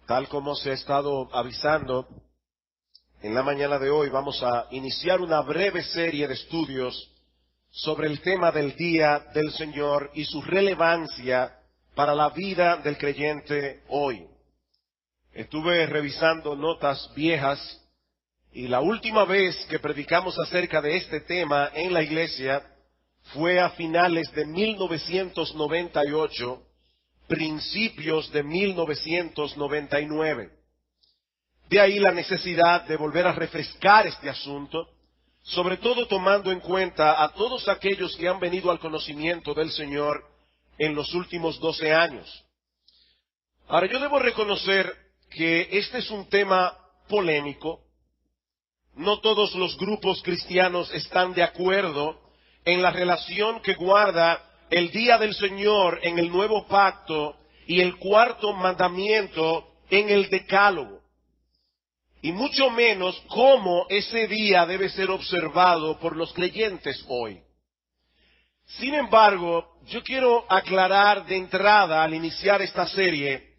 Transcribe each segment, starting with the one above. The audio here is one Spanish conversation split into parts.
Tal como se ha estado avisando, en la mañana de hoy vamos a iniciar una breve serie de estudios sobre el tema del Día del Señor y su relevancia para la vida del creyente hoy. Estuve revisando notas viejas y la última vez que predicamos acerca de este tema en la iglesia fue a finales de 1998, principios de 1999. De ahí la necesidad de volver a refrescar este asunto, sobre todo tomando en cuenta a todos aquellos que han venido al conocimiento del Señor en los últimos 12 años. Ahora, yo debo reconocer que este es un tema polémico. No todos los grupos cristianos están de acuerdo en la relación que guarda el Día del Señor en el Nuevo Pacto y el cuarto mandamiento en el Decálogo. Y mucho menos cómo ese día debe ser observado por los creyentes hoy. Sin embargo, yo quiero aclarar de entrada al iniciar esta serie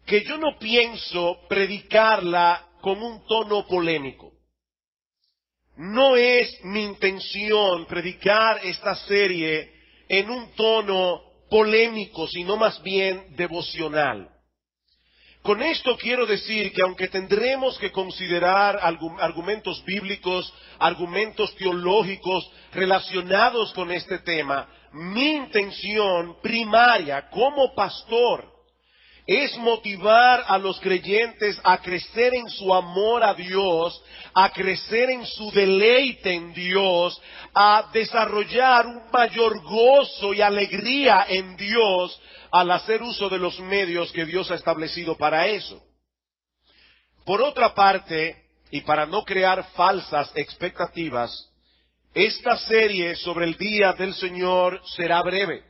que yo no pienso predicarla con un tono polémico. No es mi intención predicar esta serie en un tono polémico, sino más bien devocional. Con esto quiero decir que aunque tendremos que considerar argumentos bíblicos, argumentos teológicos relacionados con este tema, mi intención primaria como pastor es motivar a los creyentes a crecer en su amor a Dios, a crecer en su deleite en Dios, a desarrollar un mayor gozo y alegría en Dios al hacer uso de los medios que Dios ha establecido para eso. Por otra parte, y para no crear falsas expectativas, esta serie sobre el Día del Señor será breve.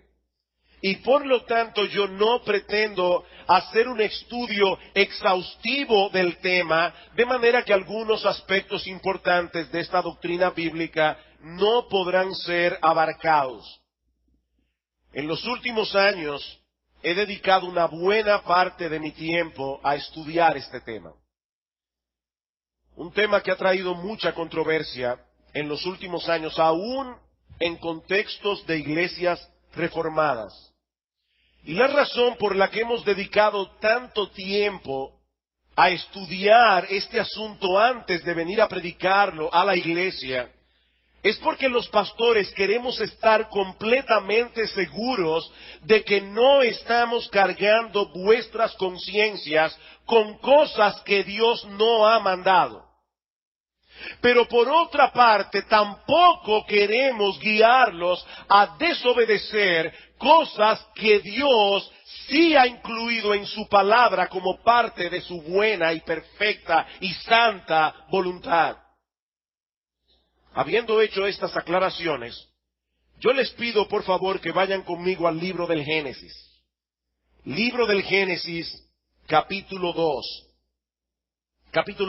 Y por lo tanto yo no pretendo hacer un estudio exhaustivo del tema, de manera que algunos aspectos importantes de esta doctrina bíblica no podrán ser abarcados. En los últimos años he dedicado una buena parte de mi tiempo a estudiar este tema. Un tema que ha traído mucha controversia en los últimos años, aún en contextos de iglesias reformadas. Y la razón por la que hemos dedicado tanto tiempo a estudiar este asunto antes de venir a predicarlo a la iglesia es porque los pastores queremos estar completamente seguros de que no estamos cargando vuestras conciencias con cosas que Dios no ha mandado. Pero por otra parte, tampoco queremos guiarlos a desobedecer cosas que Dios sí ha incluido en su palabra como parte de su buena y perfecta y santa voluntad. Habiendo hecho estas aclaraciones, yo les pido por favor que vayan conmigo al libro del Génesis. Libro del Génesis, capítulo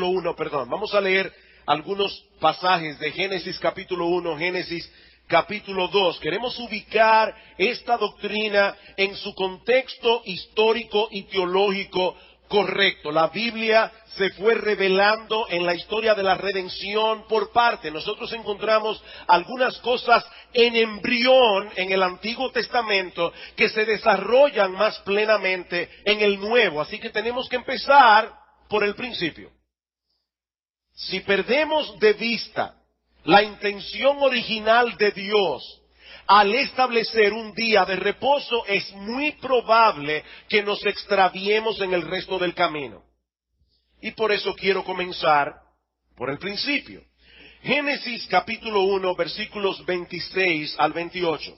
1, Vamos a leer algunos pasajes de Génesis capítulo 1, Génesis capítulo 2. Queremos ubicar esta doctrina en su contexto histórico y teológico correcto. La Biblia se fue revelando en la historia de la redención por parte. Nosotros encontramos algunas cosas en embrión en el Antiguo Testamento que se desarrollan más plenamente en el Nuevo. Así que tenemos que empezar por el principio. Si perdemos de vista la intención original de Dios al establecer un día de reposo, es muy probable que nos extraviemos en el resto del camino. Y por eso quiero comenzar por el principio. Génesis capítulo 1, versículos 26 al 28.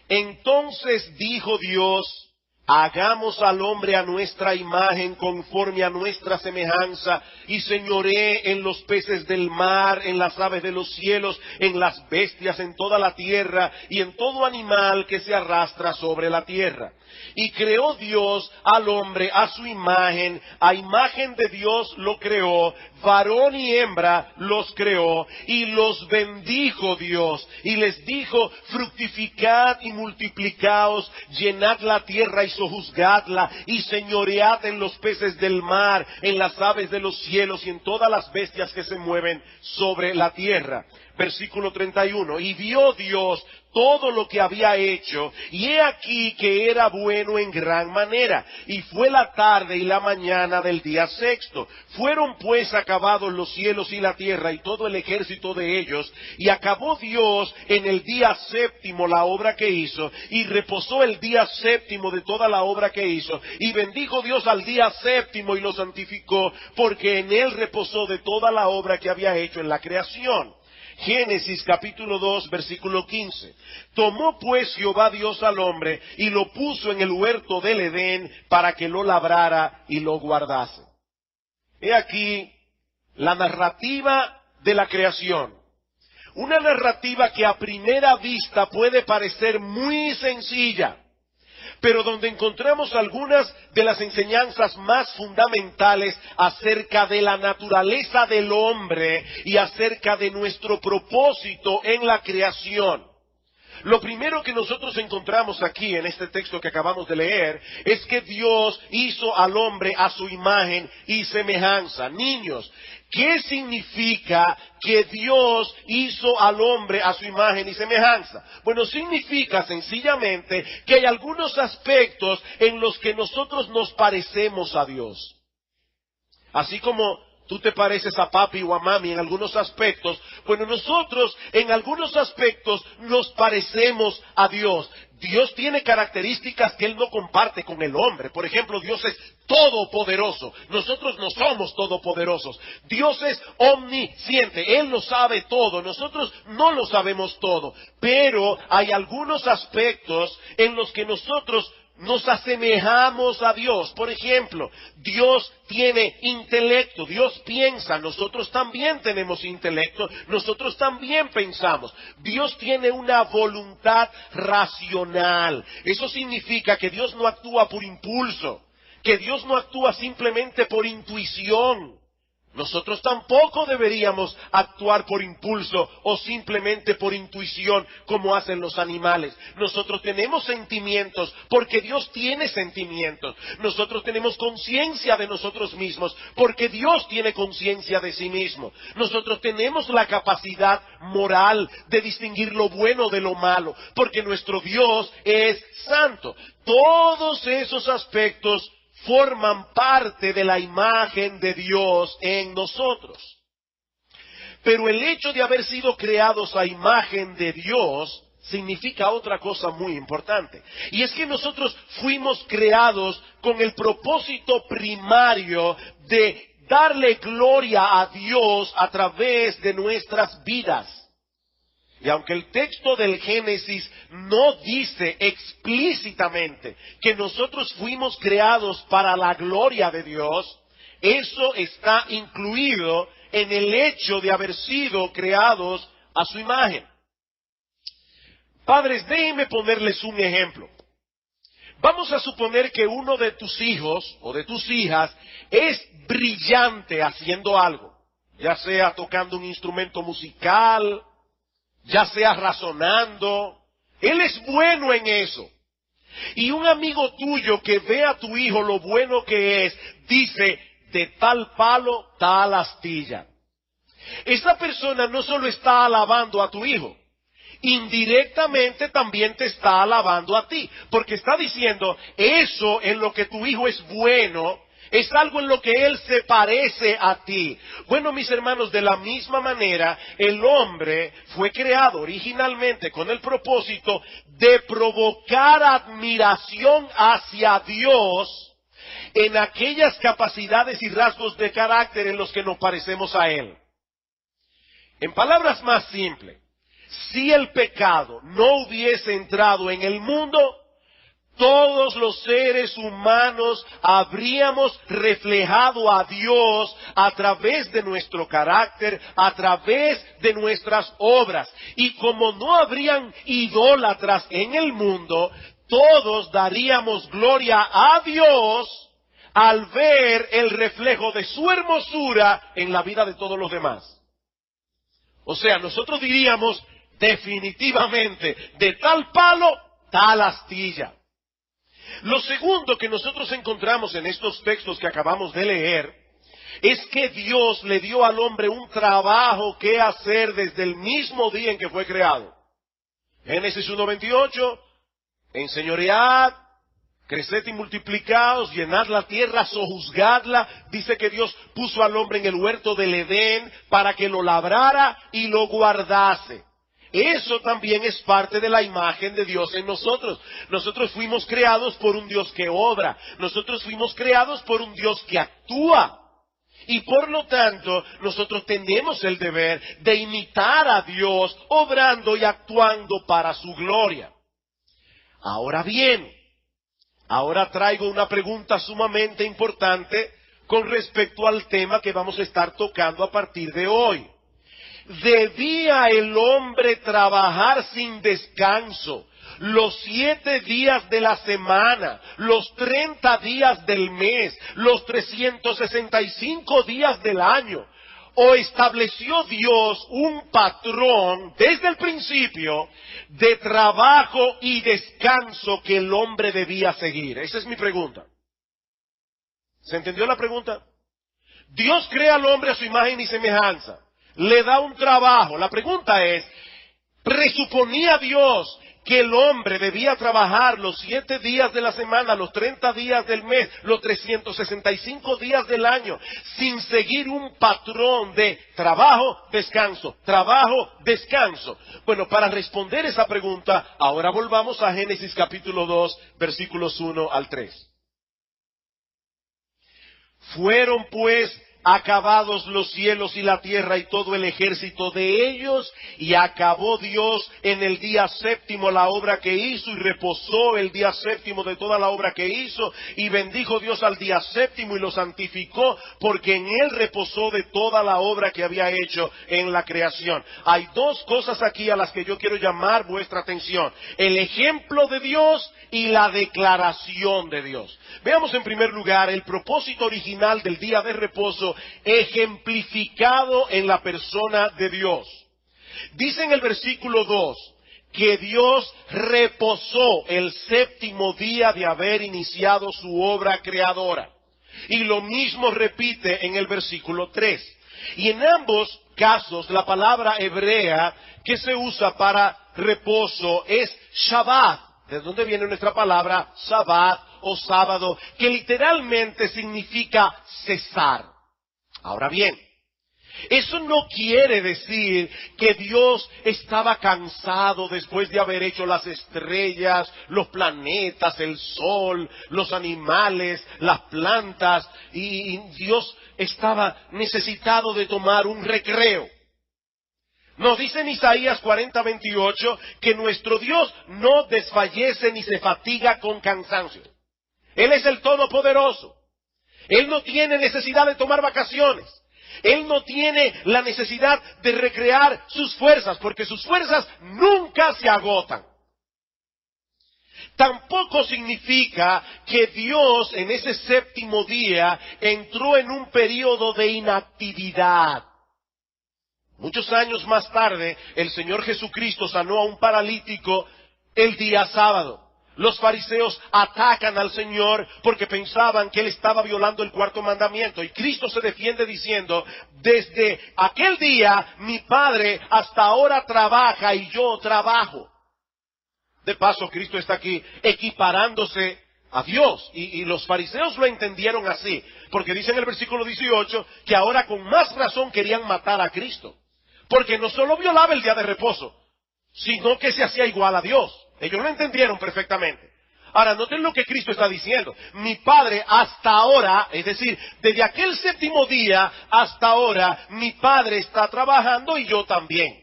Entonces dijo Dios: hagamos al hombre a nuestra imagen, conforme a nuestra semejanza, y señoree en los peces del mar, en las aves de los cielos, en las bestias, en toda la tierra, y en todo animal que se arrastra sobre la tierra. Y creó Dios al hombre a su imagen, a imagen de Dios lo creó, varón y hembra los creó, y los bendijo Dios, y les dijo: fructificad y multiplicaos, llenad la tierra y eso juzgadla, y señoread en los peces del mar, en las aves de los cielos y en todas las bestias que se mueven sobre la tierra. Versículo 31. Y vio Dios todo lo que había hecho, y he aquí que era bueno en gran manera. Y fue la tarde y la mañana del día sexto. Fueron pues acabados los cielos y la tierra y todo el ejército de ellos, y acabó Dios en el día séptimo la obra que hizo, y reposó el día séptimo de toda la obra que hizo, y bendijo Dios al día séptimo y lo santificó, porque en él reposó de toda la obra que había hecho en la creación. Génesis capítulo 2 versículo 15. Tomó pues Jehová Dios al hombre y lo puso en el huerto del Edén para que lo labrara y lo guardase. He aquí la narrativa de la creación. Una narrativa que a primera vista puede parecer muy sencilla, pero donde encontramos algunas de las enseñanzas más fundamentales acerca de la naturaleza del hombre y acerca de nuestro propósito en la creación. Lo primero que nosotros encontramos aquí en este texto que acabamos de leer es que Dios hizo al hombre a su imagen y semejanza. Niños, ¿qué significa que Dios hizo al hombre a su imagen y semejanza? Bueno, significa sencillamente que hay algunos aspectos en los que nosotros nos parecemos a Dios. Así como tú te pareces a papi o a mami en algunos aspectos, bueno, nosotros en algunos aspectos nos parecemos a Dios. Dios tiene características que Él no comparte con el hombre. Por ejemplo, Dios es todopoderoso. Nosotros no somos todopoderosos. Dios es omnisciente. Él lo sabe todo. Nosotros no lo sabemos todo. Pero hay algunos aspectos en los que nosotros nos asemejamos a Dios. Por ejemplo, Dios tiene intelecto, Dios piensa, nosotros también tenemos intelecto, nosotros también pensamos. Dios tiene una voluntad racional. Eso significa que Dios no actúa por impulso, que Dios no actúa simplemente por intuición. Nosotros tampoco deberíamos actuar por impulso o simplemente por intuición como hacen los animales. Nosotros tenemos sentimientos porque Dios tiene sentimientos. Nosotros tenemos conciencia de nosotros mismos porque Dios tiene conciencia de sí mismo. Nosotros tenemos la capacidad moral de distinguir lo bueno de lo malo porque nuestro Dios es santo. Todos esos aspectos forman parte de la imagen de Dios en nosotros. Pero el hecho de haber sido creados a imagen de Dios significa otra cosa muy importante. Y es que nosotros fuimos creados con el propósito primario de darle gloria a Dios a través de nuestras vidas. Y aunque el texto del Génesis no dice explícitamente que nosotros fuimos creados para la gloria de Dios, eso está incluido en el hecho de haber sido creados a su imagen. Padres, déjenme ponerles un ejemplo. Vamos a suponer que uno de tus hijos o de tus hijas es brillante haciendo algo, ya sea tocando un instrumento musical, ya sea razonando. Él es bueno en eso. Y un amigo tuyo que ve a tu hijo lo bueno que es, dice, de tal palo, tal astilla. Esa persona no solo está alabando a tu hijo, indirectamente también te está alabando a ti, porque está diciendo, eso en lo que tu hijo es bueno, es algo en lo que él se parece a ti. Bueno, mis hermanos, de la misma manera, el hombre fue creado originalmente con el propósito de provocar admiración hacia Dios en aquellas capacidades y rasgos de carácter en los que nos parecemos a Él. En palabras más simples, si el pecado no hubiese entrado en el mundo, todos los seres humanos habríamos reflejado a Dios a través de nuestro carácter, a través de nuestras obras. Y como no habrían idólatras en el mundo, todos daríamos gloria a Dios al ver el reflejo de su hermosura en la vida de todos los demás. O sea, nosotros diríamos definitivamente, de tal palo, tal astilla. Lo segundo que nosotros encontramos en estos textos que acabamos de leer es que Dios le dio al hombre un trabajo que hacer desde el mismo día en que fue creado. Génesis 1:28, enseñoread, creced y multiplicaos, llenad la tierra, sojuzgadla. Dice que Dios puso al hombre en el huerto del Edén para que lo labrara y lo guardase. Eso también es parte de la imagen de Dios en nosotros. Nosotros fuimos creados por un Dios que obra. Nosotros fuimos creados por un Dios que actúa. Y por lo tanto, nosotros tenemos el deber de imitar a Dios, obrando y actuando para su gloria. Ahora bien, ahora traigo una pregunta sumamente importante con respecto al tema que vamos a estar tocando a partir de hoy. ¿Debía el hombre trabajar sin descanso los 7 días de la semana, los 30 días del mes, los 365 días del año? ¿O estableció Dios un patrón desde el principio de trabajo y descanso que el hombre debía seguir? Esa es mi pregunta. ¿Se entendió la pregunta? Dios crea al hombre a su imagen y semejanza. Le da un trabajo. La pregunta es, ¿presuponía Dios que el hombre debía trabajar los 7 días de la semana, los 30 días del mes, los 365 días del año, sin seguir un patrón de trabajo, descanso, trabajo, descanso? Bueno, para responder esa pregunta, ahora volvamos a Génesis capítulo 2, versículos 1 al 3. Fueron pues acabados los cielos y la tierra y todo el ejército de ellos, y acabó Dios en el día séptimo la obra que hizo, y reposó el día séptimo de toda la obra que hizo, y bendijo Dios al día séptimo y lo santificó, porque en él reposó de toda la obra que había hecho en la creación. Hay dos cosas aquí a las que yo quiero llamar vuestra atención: el ejemplo de Dios y la declaración de Dios. Veamos en primer lugar el propósito original del día de reposo, ejemplificado en la persona de Dios. Dice en el versículo 2 que Dios reposó el séptimo día de haber iniciado su obra creadora. Y lo mismo repite en el versículo 3. Y en ambos casos la palabra hebrea que se usa para reposo es Shabbat. ¿De dónde viene nuestra palabra Shabbat o sábado? Que literalmente significa cesar. Ahora bien, eso no quiere decir que Dios estaba cansado después de haber hecho las estrellas, los planetas, el sol, los animales, las plantas, y Dios estaba necesitado de tomar un recreo. Nos dice en Isaías 40:28 que nuestro Dios no desfallece ni se fatiga con cansancio. Él es el Todopoderoso. Él no tiene necesidad de tomar vacaciones. Él no tiene la necesidad de recrear sus fuerzas, porque sus fuerzas nunca se agotan. Tampoco significa que Dios en ese séptimo día entró en un periodo de inactividad. Muchos años más tarde, el Señor Jesucristo sanó a un paralítico el día sábado. Los fariseos atacan al Señor porque pensaban que Él estaba violando el cuarto mandamiento. Y Cristo se defiende diciendo, desde aquel día mi Padre hasta ahora trabaja y yo trabajo. De paso, Cristo está aquí equiparándose a Dios. Y los fariseos lo entendieron así. Porque dice en el versículo 18 que ahora con más razón querían matar a Cristo. Porque no solo violaba el día de reposo, sino que se hacía igual a Dios. Ellos lo entendieron perfectamente. Ahora, noten lo que Cristo está diciendo. Mi Padre hasta ahora, es decir, desde aquel séptimo día hasta ahora, mi Padre está trabajando y yo también.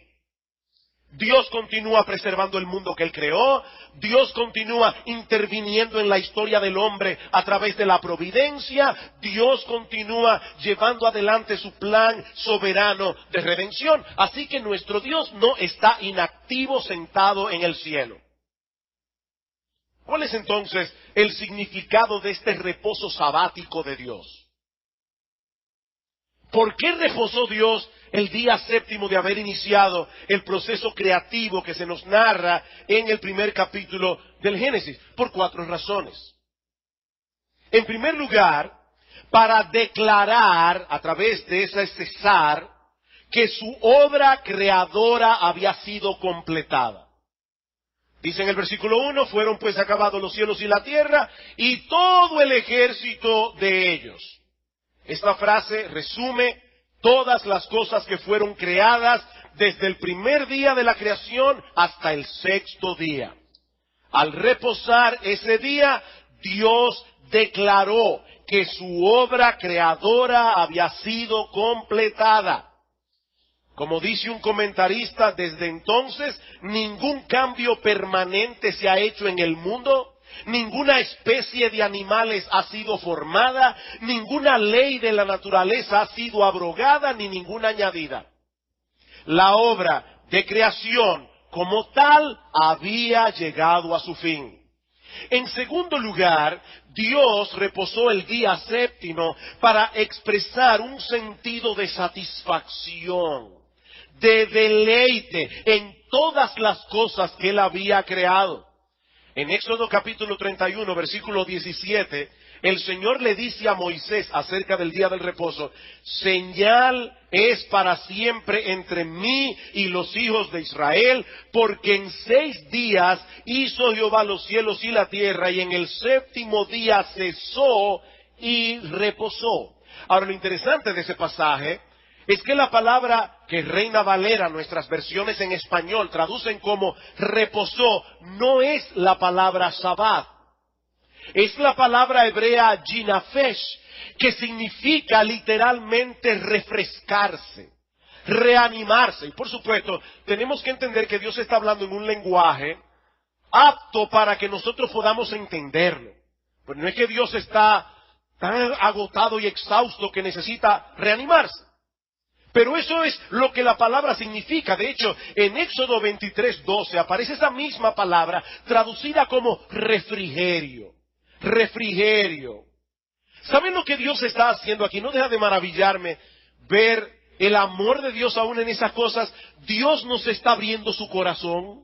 Dios continúa preservando el mundo que Él creó. Dios continúa interviniendo en la historia del hombre a través de la providencia. Dios continúa llevando adelante su plan soberano de redención. Así que nuestro Dios no está inactivo sentado en el cielo. ¿Cuál es entonces el significado de este reposo sabático de Dios? ¿Por qué reposó Dios el día séptimo de haber iniciado el proceso creativo que se nos narra en el primer capítulo del Génesis? Por 4 razones. En primer lugar, para declarar a través de ese cesar que su obra creadora había sido completada. Dice en el versículo 1, fueron pues acabados los cielos y la tierra y todo el ejército de ellos. Esta frase resume todas las cosas que fueron creadas desde el primer día de la creación hasta el sexto día. Al reposar ese día, Dios declaró que su obra creadora había sido completada. Como dice un comentarista, desde entonces ningún cambio permanente se ha hecho en el mundo, ninguna especie de animales ha sido formada, ninguna ley de la naturaleza ha sido abrogada, ni ninguna añadida. La obra de creación como tal había llegado a su fin. En segundo lugar, Dios reposó el día séptimo para expresar un sentido de satisfacción, de deleite en todas las cosas que Él había creado. En Éxodo capítulo 31, versículo 17, el Señor le dice a Moisés acerca del día del reposo: señal es para siempre entre mí y los hijos de Israel, porque en 6 días hizo Jehová los cielos y la tierra, y en el séptimo día cesó y reposó. Ahora, lo interesante de ese pasaje es que la palabra que Reina Valera, nuestras versiones en español, traducen como reposó, no es la palabra Shabbat. Es la palabra hebrea Jinafesh, que significa literalmente refrescarse, reanimarse. Y por supuesto, tenemos que entender que Dios está hablando en un lenguaje apto para que nosotros podamos entenderlo. Pues no es que Dios está tan agotado y exhausto que necesita reanimarse. Pero eso es lo que la palabra significa. De hecho, en Éxodo 23:12 aparece esa misma palabra traducida como refrigerio. Refrigerio. ¿Saben lo que Dios está haciendo aquí? No deja de maravillarme ver el amor de Dios aún en esas cosas. Dios nos está abriendo su corazón.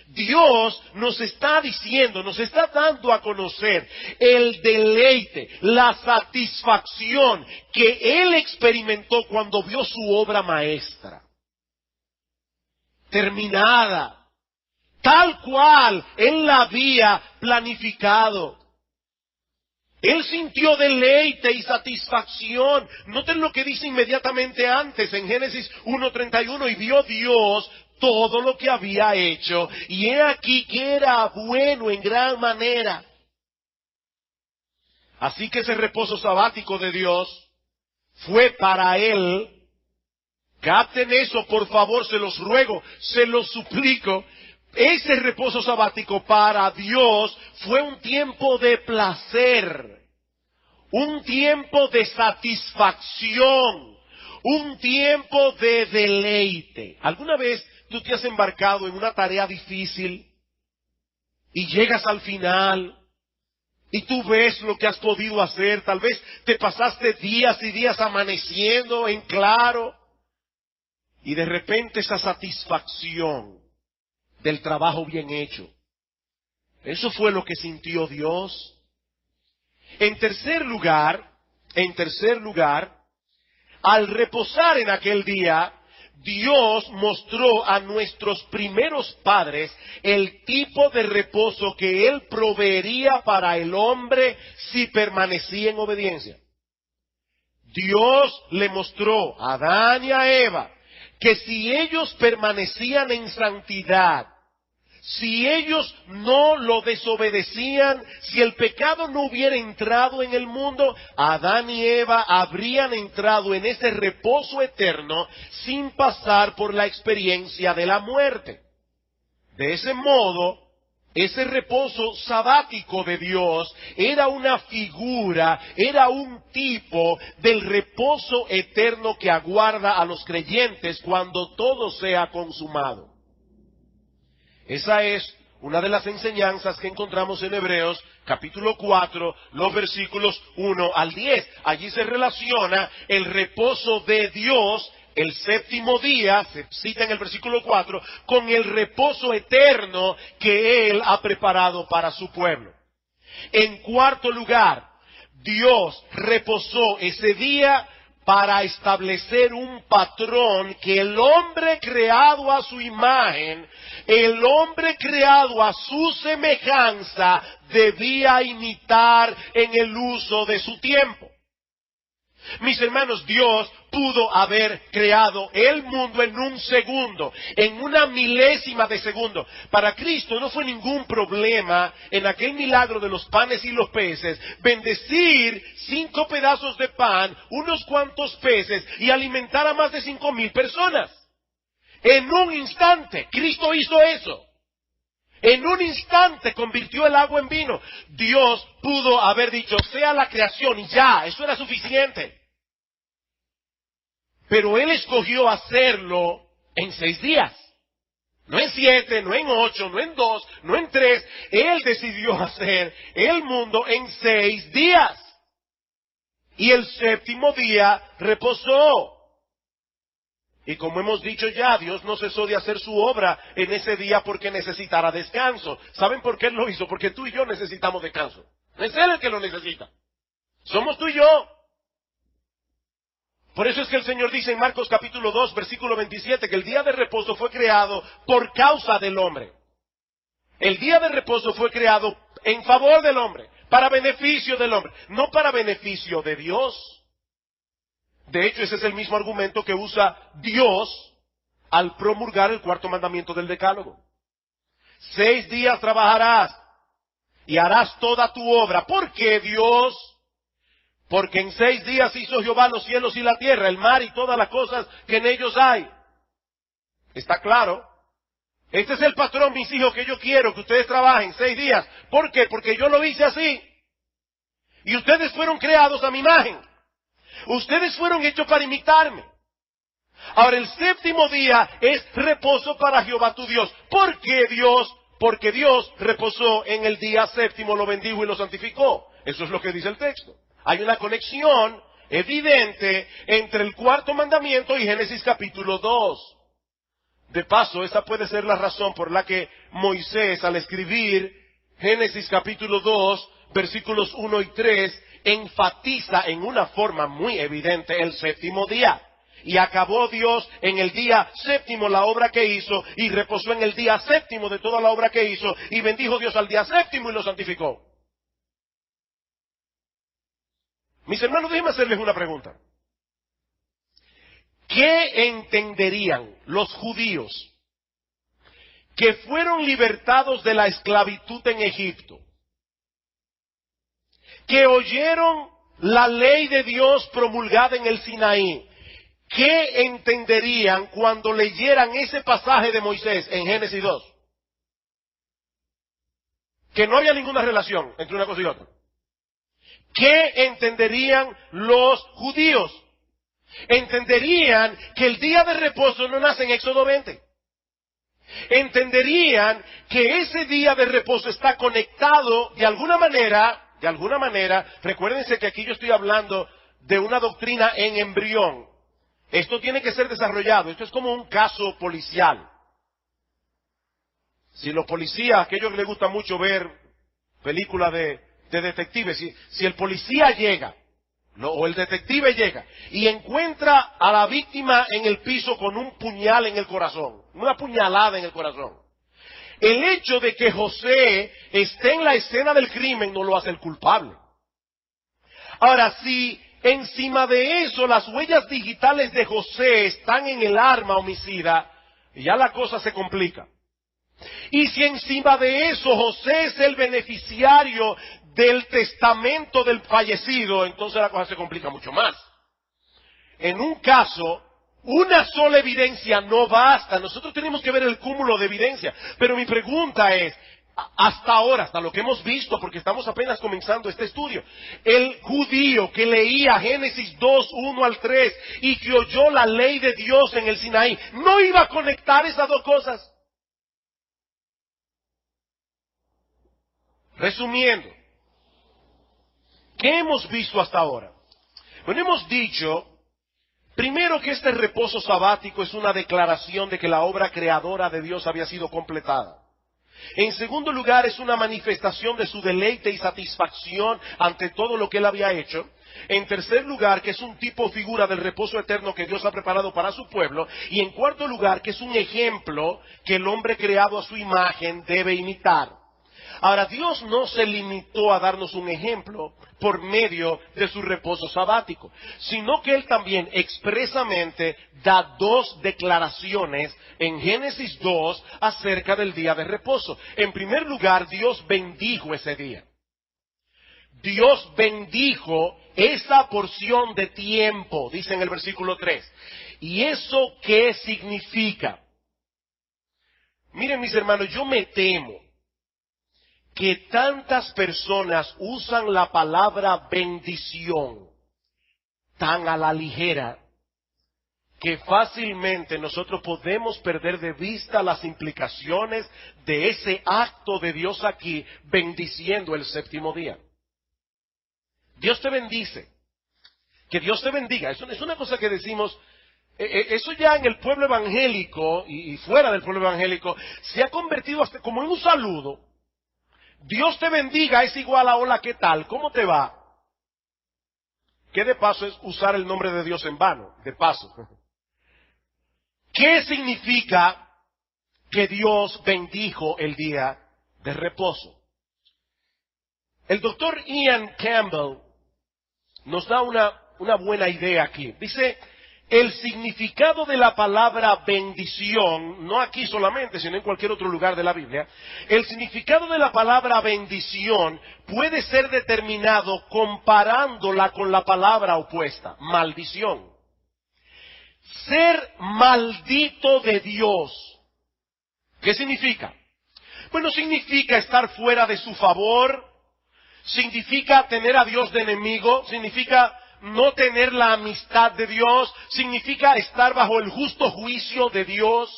Dios nos está diciendo, nos está dando a conocer el deleite, la satisfacción que Él experimentó cuando vio su obra maestra. Terminada, tal cual Él la había planificado. Él sintió deleite y satisfacción. Noten lo que dice inmediatamente antes en Génesis 1:31, y vio Dios todo lo que había hecho, y he aquí que era bueno en gran manera. Así que ese reposo sabático de Dios fue para Él. Capten eso, por favor, se los ruego, se los suplico. Ese reposo sabático para Dios fue un tiempo de placer, un tiempo de satisfacción, un tiempo de deleite. ¿Alguna vez tú te has embarcado en una tarea difícil y llegas al final y tú ves lo que has podido hacer? Tal vez te pasaste días y días amaneciendo en claro, y de repente esa satisfacción del trabajo bien hecho. Eso fue lo que sintió Dios. En tercer lugar, al reposar en aquel día, Dios mostró a nuestros primeros padres el tipo de reposo que Él proveería para el hombre si permanecía en obediencia. Dios le mostró a Adán y a Eva que si ellos permanecían en santidad, si ellos no lo desobedecían, si el pecado no hubiera entrado en el mundo, Adán y Eva habrían entrado en ese reposo eterno sin pasar por la experiencia de la muerte. De ese modo, ese reposo sabático de Dios era una figura, era un tipo del reposo eterno que aguarda a los creyentes cuando todo sea consumado. Esa es una de las enseñanzas que encontramos en Hebreos capítulo 4, los versículos 1 al 10. Allí se relaciona el reposo de Dios, el séptimo día, se cita en el versículo 4, con el reposo eterno que Él ha preparado para su pueblo. En cuarto lugar, Dios reposó ese día para establecer un patrón que el hombre creado a su imagen, el hombre creado a su semejanza, debía imitar en el uso de su tiempo. Mis hermanos, Dios pudo haber creado el mundo en un segundo, en una milésima de segundo. Para Cristo no fue ningún problema en aquel milagro de los panes y los peces, bendecir 5 pedazos de pan, unos cuantos peces y alimentar a más de 5,000 personas. En un instante, Cristo hizo eso. En un instante convirtió el agua en vino. Dios pudo haber dicho, sea la creación y ya, eso era suficiente. Pero Él escogió hacerlo en 6 días. No en 7, no en 8, no en 2, no en 3. Él decidió hacer el mundo en 6 días. Y el 7º día reposó. Y como hemos dicho ya, Dios no cesó de hacer su obra en ese día porque necesitara descanso. ¿Saben por qué Él lo hizo? Porque tú y yo necesitamos descanso. No es Él el que lo necesita. Somos tú y yo. Por eso es que el Señor dice en Marcos capítulo 2, versículo 27, que el día de reposo fue creado por causa del hombre. El día de reposo fue creado en favor del hombre, para beneficio del hombre, no para beneficio de Dios. De hecho, ese es el mismo argumento que usa Dios al promulgar el 4º mandamiento del Decálogo. 6 días trabajarás y harás toda tu obra. ¿Por qué Dios? Porque en 6 días hizo Jehová los cielos y la tierra, el mar y todas las cosas que en ellos hay. ¿Está claro? Este es el patrón, mis hijos, que yo quiero que ustedes trabajen 6 días. ¿Por qué? Porque yo lo hice así. Y ustedes fueron creados a mi imagen. Ustedes fueron hechos para imitarme. Ahora el 7º día es reposo para Jehová tu Dios. ¿Por qué Dios? Porque Dios reposó en el día 7º, lo bendijo y lo santificó. Eso es lo que dice el texto. Hay una conexión evidente entre el 4º mandamiento y Génesis capítulo 2. De paso, esa puede ser la razón por la que Moisés, al escribir Génesis capítulo 2, versículos 1 y 3, enfatiza en una forma muy evidente el 7º día. Y acabó Dios en el día 7º la obra que hizo, y reposó en el día 7º de toda la obra que hizo, y bendijo Dios al día 7º y lo santificó. Mis hermanos, déjenme hacerles una pregunta. ¿Qué entenderían los judíos que fueron libertados de la esclavitud en Egipto, que oyeron la ley de Dios promulgada en el Sinaí? ¿Qué entenderían cuando leyeran ese pasaje de Moisés en Génesis 2? Que no había ninguna relación entre una cosa y otra. ¿Qué entenderían los judíos? Entenderían que el día de reposo no nace en Éxodo 20. Entenderían que ese día de reposo está conectado de alguna manera, recuérdense que aquí yo estoy hablando de una doctrina en embrión. Esto tiene que ser desarrollado, esto es como un caso policial. Si los policías, a aquellos que les gusta mucho ver películas de detectives, si el policía llega, o el detective llega, y encuentra a la víctima en el piso con un puñal en el corazón, una puñalada en el corazón, el hecho de que José esté en la escena del crimen no lo hace el culpable. Ahora, si encima de eso las huellas digitales de José están en el arma homicida, ya la cosa se complica. Y si encima de eso José es el beneficiario del testamento del fallecido, entonces la cosa se complica mucho más. En un caso, una sola evidencia no basta. Nosotros tenemos que ver el cúmulo de evidencia. Pero mi pregunta es, hasta ahora, hasta lo que hemos visto, porque estamos apenas comenzando este estudio, el judío que leía Génesis 2, 1 al 3 y que oyó la ley de Dios en el Sinaí, ¿no iba a conectar esas dos cosas? Resumiendo, ¿qué hemos visto hasta ahora? Bueno, hemos dicho, primero, que este reposo sabático es una declaración de que la obra creadora de Dios había sido completada. En segundo lugar, es una manifestación de su deleite y satisfacción ante todo lo que él había hecho. En tercer lugar, que es un tipo o figura del reposo eterno que Dios ha preparado para su pueblo. Y en cuarto lugar, que es un ejemplo que el hombre creado a su imagen debe imitar. Ahora, Dios no se limitó a darnos un ejemplo por medio de su reposo sabático, sino que Él también expresamente da dos declaraciones en Génesis 2 acerca del día de reposo. En primer lugar, Dios bendijo ese día. Dios bendijo esa porción de tiempo, dice en el versículo 3. ¿Y eso qué significa? Miren, mis hermanos, yo me temo que tantas personas usan la palabra bendición tan a la ligera que fácilmente nosotros podemos perder de vista las implicaciones de ese acto de Dios aquí bendiciendo el séptimo día. Dios te bendice, que Dios te bendiga. Eso es una cosa que decimos, eso ya en el pueblo evangélico y fuera del pueblo evangélico se ha convertido hasta como en un saludo. Dios te bendiga es igual a hola, ¿qué tal? ¿Cómo te va? Que de paso es usar el nombre de Dios en vano, de paso. ¿Qué significa que Dios bendijo el día de reposo? El doctor Ian Campbell nos da una buena idea aquí. Dice, el significado de la palabra bendición, no aquí solamente, sino en cualquier otro lugar de la Biblia, el significado de la palabra bendición puede ser determinado comparándola con la palabra opuesta, maldición. Ser maldito de Dios, ¿qué significa? Bueno, significa estar fuera de su favor, significa tener a Dios de enemigo, significa no tener la amistad de Dios, significa estar bajo el justo juicio de Dios.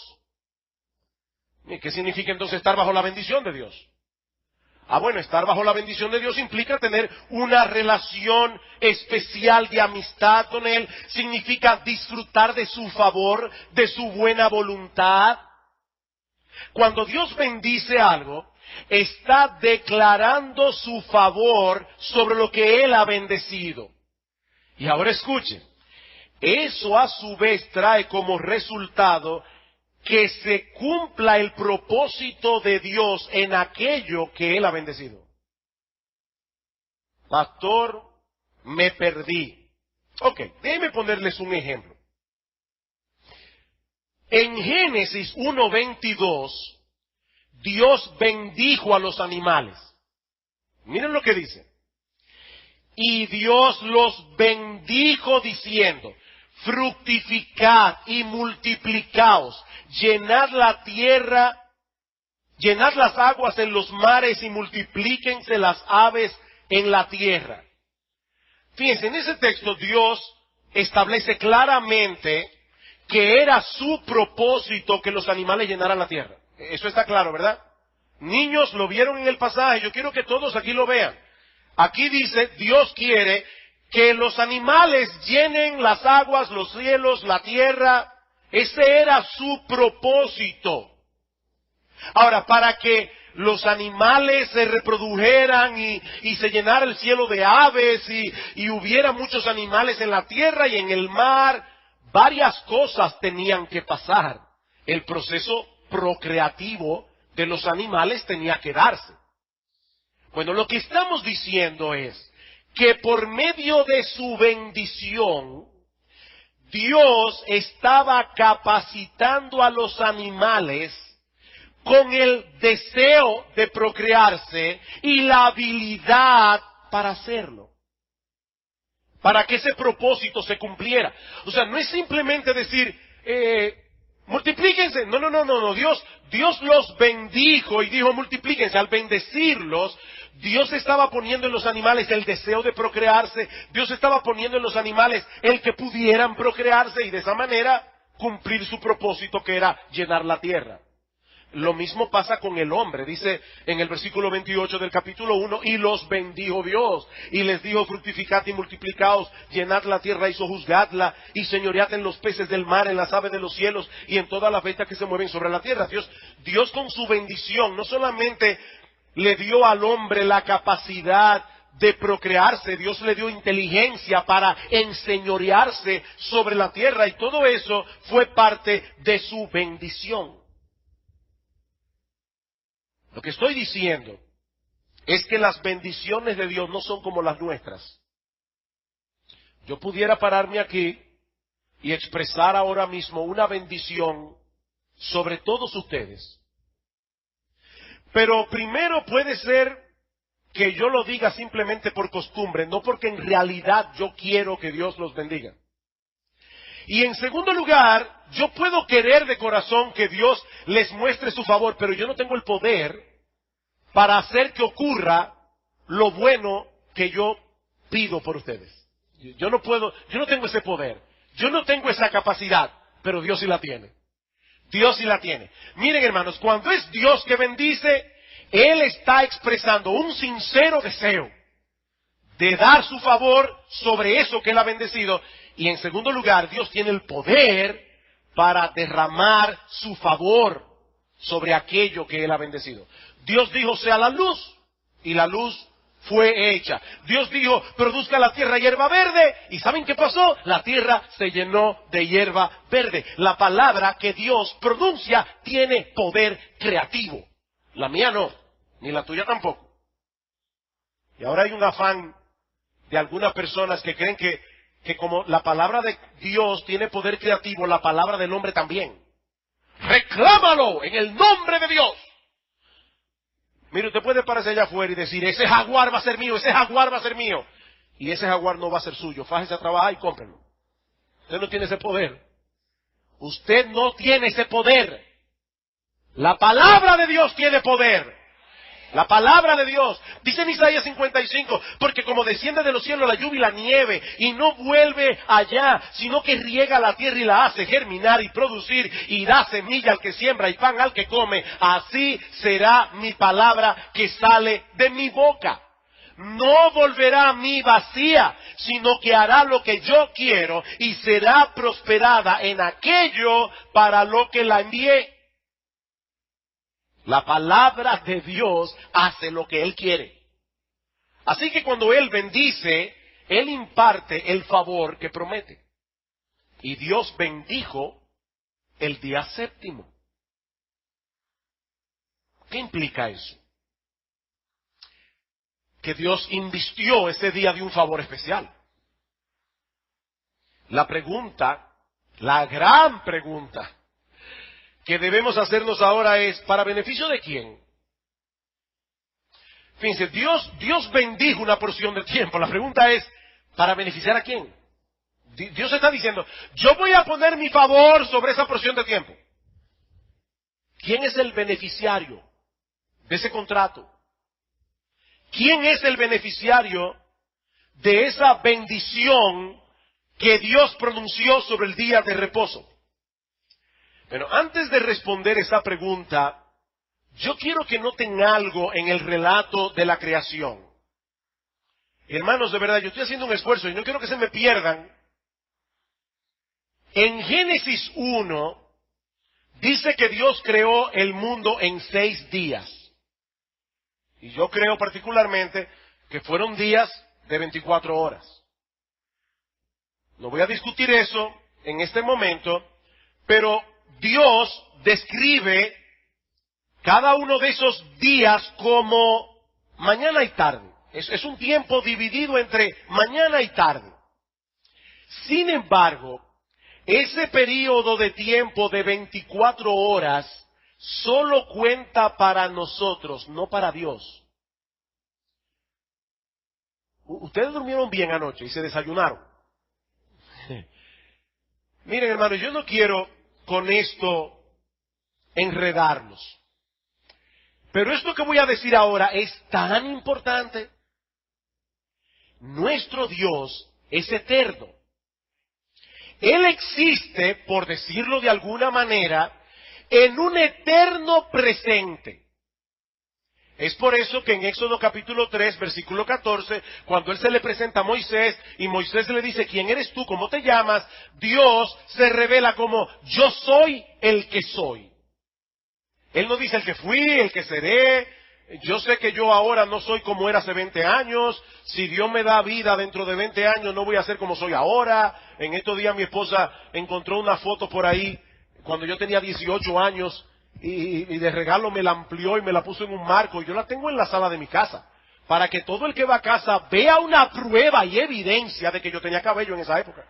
¿Qué significa entonces estar bajo la bendición de Dios? Bueno, estar bajo la bendición de Dios implica tener una relación especial de amistad con Él, significa disfrutar de su favor, de su buena voluntad. Cuando Dios bendice algo, está declarando su favor sobre lo que Él ha bendecido. Y ahora escuchen, eso a su vez trae como resultado que se cumpla el propósito de Dios en aquello que Él ha bendecido. Pastor, me perdí. Ok, déjenme ponerles un ejemplo. En Génesis 1:22, Dios bendijo a los animales. Miren lo que dice. Y Dios los bendijo diciendo, fructificad y multiplicaos, llenad la tierra, llenad las aguas en los mares y multiplíquense las aves en la tierra. Fíjense, en ese texto Dios establece claramente que era su propósito que los animales llenaran la tierra. Eso está claro, ¿verdad? Niños, lo vieron en el pasaje, yo quiero que todos aquí lo vean. Aquí dice, Dios quiere que los animales llenen las aguas, los cielos, la tierra. Ese era su propósito. Ahora, para que los animales se reprodujeran y se llenara el cielo de aves y hubiera muchos animales en la tierra y en el mar, varias cosas tenían que pasar. El proceso procreativo de los animales tenía que darse. Bueno, lo que estamos diciendo es que por medio de su bendición, Dios estaba capacitando a los animales con el deseo de procrearse y la habilidad para hacerlo, para que ese propósito se cumpliera. O sea, no es simplemente decir, multiplíquense. No. Dios los bendijo y dijo multiplíquense. Al bendecirlos, Dios estaba poniendo en los animales el deseo de procrearse. Dios estaba poniendo en los animales el que pudieran procrearse y de esa manera cumplir su propósito, que era llenar la tierra. Lo mismo pasa con el hombre. Dice en el versículo 28 del capítulo 1, y los bendijo Dios, y les dijo, fructificad y multiplicaos, llenad la tierra y sojuzgadla, y señoread en los peces del mar, en las aves de los cielos, y en todas las bestias que se mueven sobre la tierra. Dios con su bendición no solamente le dio al hombre la capacidad de procrearse, Dios le dio inteligencia para enseñorearse sobre la tierra, y todo eso fue parte de su bendición. Lo que estoy diciendo es que las bendiciones de Dios no son como las nuestras. Yo pudiera pararme aquí y expresar ahora mismo una bendición sobre todos ustedes. Pero primero puede ser que yo lo diga simplemente por costumbre, no porque en realidad yo quiero que Dios los bendiga. Y en segundo lugar, yo puedo querer de corazón que Dios les muestre su favor, pero yo no tengo el poder para hacer que ocurra lo bueno que yo pido por ustedes. Yo no tengo ese poder, yo no tengo esa capacidad, pero Dios sí la tiene. Dios sí la tiene. Miren, hermanos, cuando es Dios que bendice, Él está expresando un sincero deseo de dar su favor sobre eso que Él ha bendecido. Y en segundo lugar, Dios tiene el poder para derramar su favor sobre aquello que Él ha bendecido. Dios dijo, sea la luz, y la luz fue hecha. Dios dijo, produzca la tierra hierba verde, y ¿saben qué pasó? La tierra se llenó de hierba verde. La palabra que Dios pronuncia tiene poder creativo. La mía no, ni la tuya tampoco. Y ahora hay un afán de algunas personas que creen que como la palabra de Dios tiene poder creativo, la palabra del hombre también. ¡Reclámalo en el nombre de Dios! Mire, usted puede pararse allá afuera y decir, ese jaguar va a ser mío, ese jaguar va a ser mío. Y ese jaguar no va a ser suyo. Fájese a trabajar y cómprenlo. Usted no tiene ese poder. Usted no tiene ese poder. La palabra de Dios tiene poder. La palabra de Dios, dice en Isaías 55, porque como desciende de los cielos la lluvia y la nieve, y no vuelve allá, sino que riega la tierra y la hace germinar y producir, y da semilla al que siembra y pan al que come, así será mi palabra que sale de mi boca. No volverá a mí vacía, sino que hará lo que yo quiero, y será prosperada en aquello para lo que la envié. La palabra de Dios hace lo que Él quiere. Así que cuando Él bendice, Él imparte el favor que promete. Y Dios bendijo el día séptimo. ¿Qué implica eso? Que Dios invistió ese día de un favor especial. La pregunta, la gran pregunta que debemos hacernos ahora es, ¿para beneficio de quién? Fíjense, Dios bendijo una porción del tiempo. La pregunta es, ¿para beneficiar a quién? Dios está diciendo, yo voy a poner mi favor sobre esa porción de tiempo. ¿Quién es el beneficiario de ese contrato? ¿Quién es el beneficiario de esa bendición que Dios pronunció sobre el día de reposo? Bueno, antes de responder esa pregunta, yo quiero que noten algo en el relato de la creación. Hermanos, de verdad, yo estoy haciendo un esfuerzo y no quiero que se me pierdan. En Génesis 1, dice que Dios creó el mundo en 6 días. Y yo creo particularmente que fueron días de 24 horas. No voy a discutir eso en este momento, pero Dios describe cada uno de esos días como mañana y tarde. Es un tiempo dividido entre mañana y tarde. Sin embargo, ese periodo de tiempo de 24 horas solo cuenta para nosotros, no para Dios. Ustedes durmieron bien anoche y se desayunaron. Miren, hermanos, yo no quiero con esto enredarnos. Pero esto que voy a decir ahora es tan importante. Nuestro Dios es eterno. Él existe, por decirlo de alguna manera, en un eterno presente. Es por eso que en Éxodo capítulo 3, versículo 14, cuando él se le presenta a Moisés, y Moisés le dice, ¿quién eres tú? ¿Cómo te llamas? Dios se revela como, yo soy el que soy. Él no dice el que fui, el que seré. Yo sé que yo ahora no soy como era hace 20 años. Si Dios me da vida dentro de 20 años, no voy a ser como soy ahora. En estos días mi esposa encontró una foto por ahí, cuando yo tenía 18 años, y de regalo me la amplió y me la puso en un marco. Y yo la tengo en la sala de mi casa, para que todo el que va a casa vea una prueba y evidencia de que yo tenía cabello en esa época.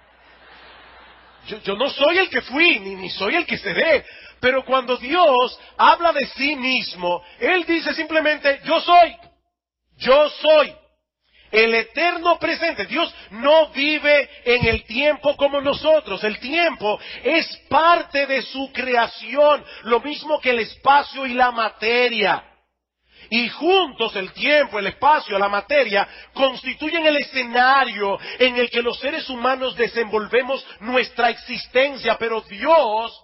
Yo no soy el que fui, ni soy el que seré. Pero cuando Dios habla de sí mismo, Él dice simplemente, yo soy. Yo soy. El eterno presente. Dios no vive en el tiempo como nosotros. El tiempo es parte de su creación, lo mismo que el espacio y la materia. Y juntos el tiempo, el espacio, la materia, constituyen el escenario en el que los seres humanos desenvolvemos nuestra existencia. Pero Dios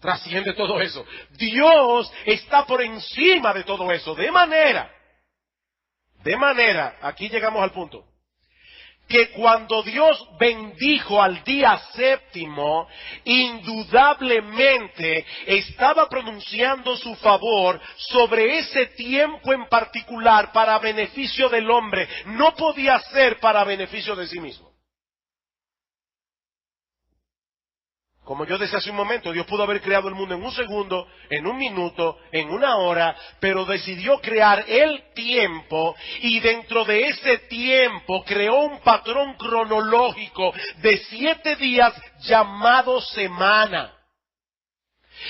trasciende todo eso. Dios está por encima de todo eso. De manera, aquí llegamos al punto, que cuando Dios bendijo al día séptimo, indudablemente estaba pronunciando su favor sobre ese tiempo en particular para beneficio del hombre. No podía ser para beneficio de sí mismo. Como yo decía hace un momento, Dios pudo haber creado el mundo en un segundo, en un minuto, en una hora, pero decidió crear el tiempo, y dentro de ese tiempo creó un patrón cronológico de 7 días llamado semana.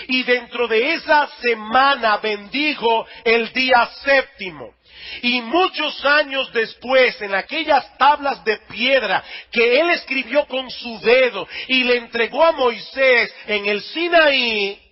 Y dentro de esa semana bendijo el día séptimo. Y muchos años después, en aquellas tablas de piedra que él escribió con su dedo y le entregó a Moisés en el Sinaí,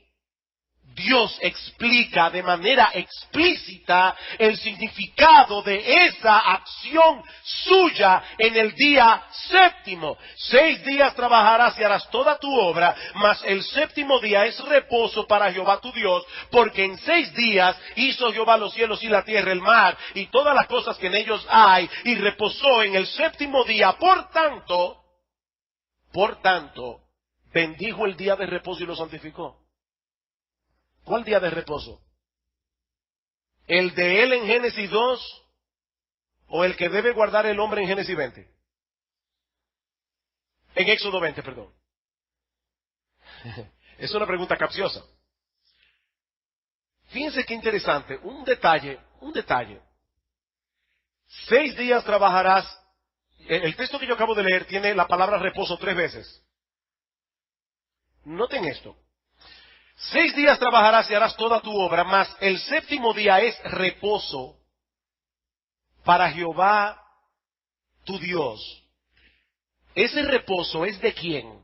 Dios explica de manera explícita el significado de esa acción suya en el día séptimo. 6 días trabajarás y harás toda tu obra, mas el séptimo día es reposo para Jehová tu Dios, porque en 6 días hizo Jehová los cielos y la tierra, el mar y todas las cosas que en ellos hay, y reposó en el séptimo día. Por tanto, bendijo el día de reposo y lo santificó. ¿Cuál día de reposo? ¿El de él en Génesis 2 o el que debe guardar el hombre en Génesis 20? En Éxodo 20, perdón. Es una pregunta capciosa. Fíjense qué interesante, un detalle. 6 días trabajarás. El texto que yo acabo de leer tiene la palabra reposo 3 veces. Noten esto. 6 días trabajarás y harás toda tu obra, mas el séptimo día es reposo para Jehová tu Dios. Ese reposo es ¿de quién?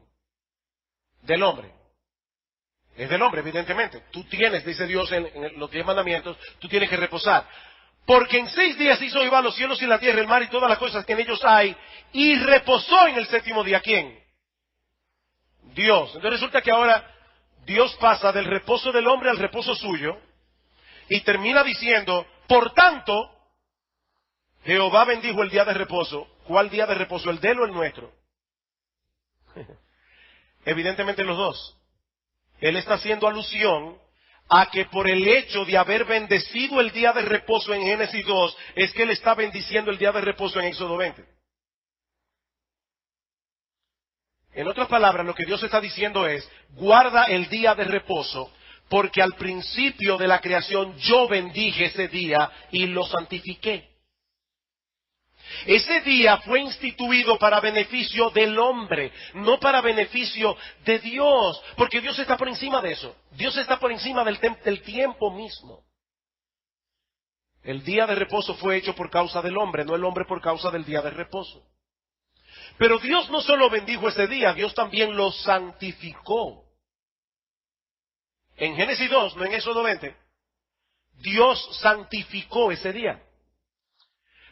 Del hombre. Es del hombre, evidentemente. Tú tienes, dice Dios en los 10 mandamientos, tú tienes que reposar. Porque en 6 días hizo Jehová los cielos y la tierra, el mar y todas las cosas que en ellos hay, y reposó en el séptimo día. ¿Quién? Dios. Entonces resulta que ahora Dios pasa del reposo del hombre al reposo suyo y termina diciendo, por tanto, Jehová bendijo el día de reposo. ¿Cuál día de reposo? ¿El de él o el nuestro? Evidentemente los dos. Él está haciendo alusión a que por el hecho de haber bendecido el día de reposo en Génesis 2, es que él está bendiciendo el día de reposo en Éxodo 20. En otras palabras, lo que Dios está diciendo es, guarda el día de reposo, porque al principio de la creación yo bendije ese día y lo santifiqué. Ese día fue instituido para beneficio del hombre, no para beneficio de Dios, porque Dios está por encima de eso. Dios está por encima del tiempo mismo. El día de reposo fue hecho por causa del hombre, no el hombre por causa del día de reposo. Pero Dios no solo bendijo ese día, Dios también lo santificó. En Génesis 2, no en Éxodo 20, Dios santificó ese día.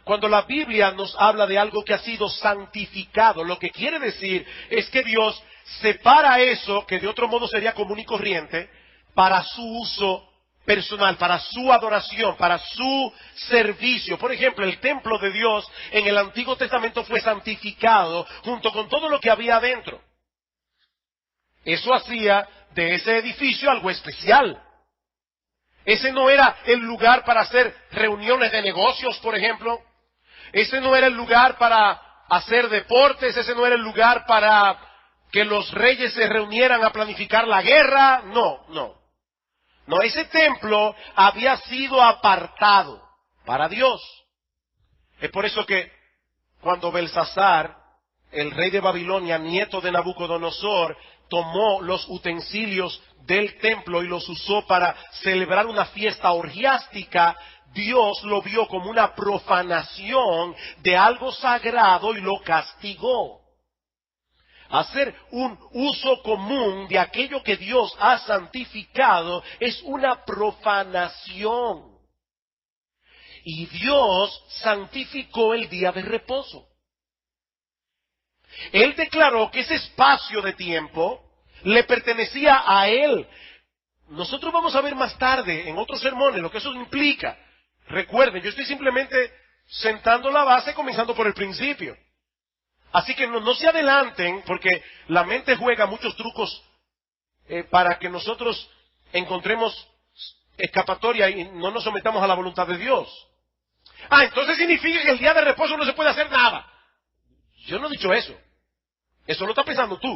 Cuando la Biblia nos habla de algo que ha sido santificado, lo que quiere decir es que Dios separa eso, que de otro modo sería común y corriente, para su uso personal, para su adoración, para su servicio. Por ejemplo, el templo de Dios en el Antiguo Testamento fue santificado junto con todo lo que había adentro. Eso hacía de ese edificio algo especial. Ese no era el lugar para hacer reuniones de negocios, por ejemplo. Ese no era el lugar para hacer deportes. Ese no era el lugar para que los reyes se reunieran a planificar la guerra. No, ese templo había sido apartado para Dios. Es por eso que cuando Belsasar, el rey de Babilonia, nieto de Nabucodonosor, tomó los utensilios del templo y los usó para celebrar una fiesta orgiástica, Dios lo vio como una profanación de algo sagrado y lo castigó. Hacer un uso común de aquello que Dios ha santificado es una profanación. Y Dios santificó el día de reposo. Él declaró que ese espacio de tiempo le pertenecía a Él. Nosotros vamos a ver más tarde, en otros sermones, lo que eso implica. Recuerden, yo estoy simplemente sentando la base, comenzando por el principio. Así que no se adelanten, porque la mente juega muchos trucos para que nosotros encontremos escapatoria y no nos sometamos a la voluntad de Dios. Entonces significa que el día de reposo no se puede hacer nada. Yo no he dicho eso. Eso lo estás pensando tú.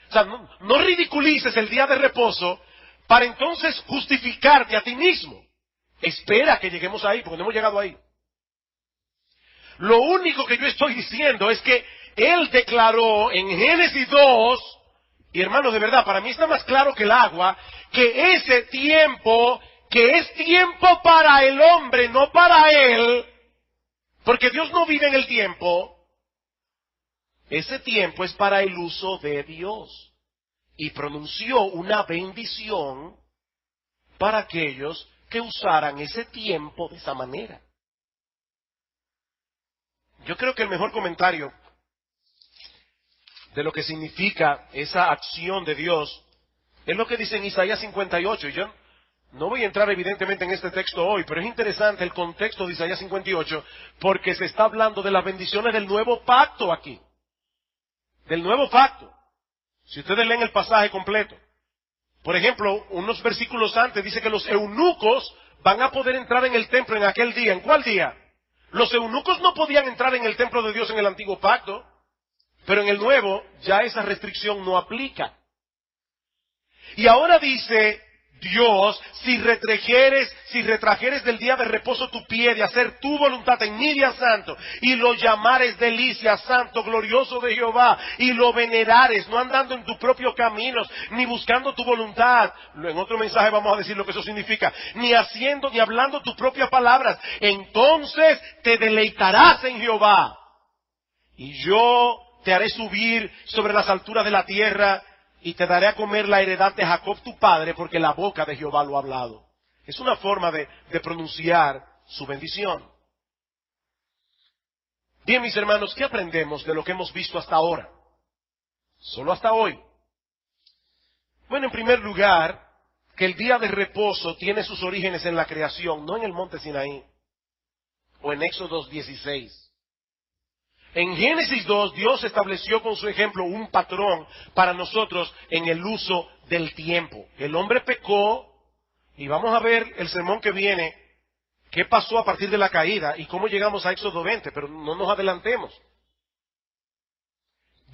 O sea, no ridiculices el día de reposo para entonces justificarte a ti mismo. Espera que lleguemos ahí, porque no hemos llegado ahí. Lo único que yo estoy diciendo es que Él declaró en Génesis 2, y hermanos, de verdad, para mí está más claro que el agua, que ese tiempo, que es tiempo para el hombre, no para Él, porque Dios no vive en el tiempo, ese tiempo es para el uso de Dios. Y pronunció una bendición para aquellos que usaran ese tiempo de esa manera. Yo creo que el mejor comentario de lo que significa esa acción de Dios es lo que dice en Isaías 58. Y yo no voy a entrar evidentemente en este texto hoy, pero es interesante el contexto de Isaías 58 porque se está hablando de las bendiciones del nuevo pacto aquí. Del nuevo pacto. Si ustedes leen el pasaje completo. Por ejemplo, unos versículos antes dice que los eunucos van a poder entrar en el templo en aquel día. ¿En cuál día? Los eunucos no podían entrar en el templo de Dios en el antiguo pacto, pero en el nuevo ya esa restricción no aplica. Y ahora dice Dios, si retrajeres del día de reposo tu pie de hacer tu voluntad en mi día santo, y lo llamares delicia, santo, glorioso de Jehová, y lo venerares, no andando en tus propios caminos, ni buscando tu voluntad. En otro mensaje vamos a decir lo que eso significa. Ni haciendo, ni hablando tus propias palabras. Entonces te deleitarás en Jehová. Y yo te haré subir sobre las alturas de la tierra, y te daré a comer la heredad de Jacob tu padre, porque la boca de Jehová lo ha hablado. Es una forma de pronunciar su bendición. Bien, mis hermanos, ¿qué aprendemos de lo que hemos visto hasta ahora? Solo hasta hoy. Bueno, en primer lugar, que el día de reposo tiene sus orígenes en la creación, no en el monte Sinaí, o en Éxodo 16. En Génesis 2, Dios estableció con su ejemplo un patrón para nosotros en el uso del tiempo. El hombre pecó, y vamos a ver el sermón que viene, qué pasó a partir de la caída y cómo llegamos a Éxodo 20, pero no nos adelantemos.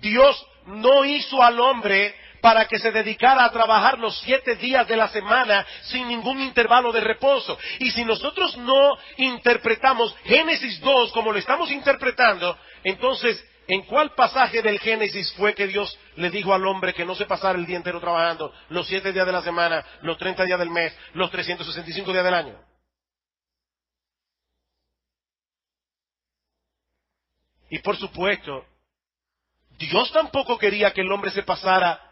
Dios no hizo al hombre para que se dedicara a trabajar los 7 días de la semana sin ningún intervalo de reposo. Y si nosotros no interpretamos Génesis 2 como lo estamos interpretando, entonces, ¿en cuál pasaje del Génesis fue que Dios le dijo al hombre que no se pasara el día entero trabajando, los 7 días de la semana, los 30 días del mes, los 365 días del año? Y por supuesto, Dios tampoco quería que el hombre se pasara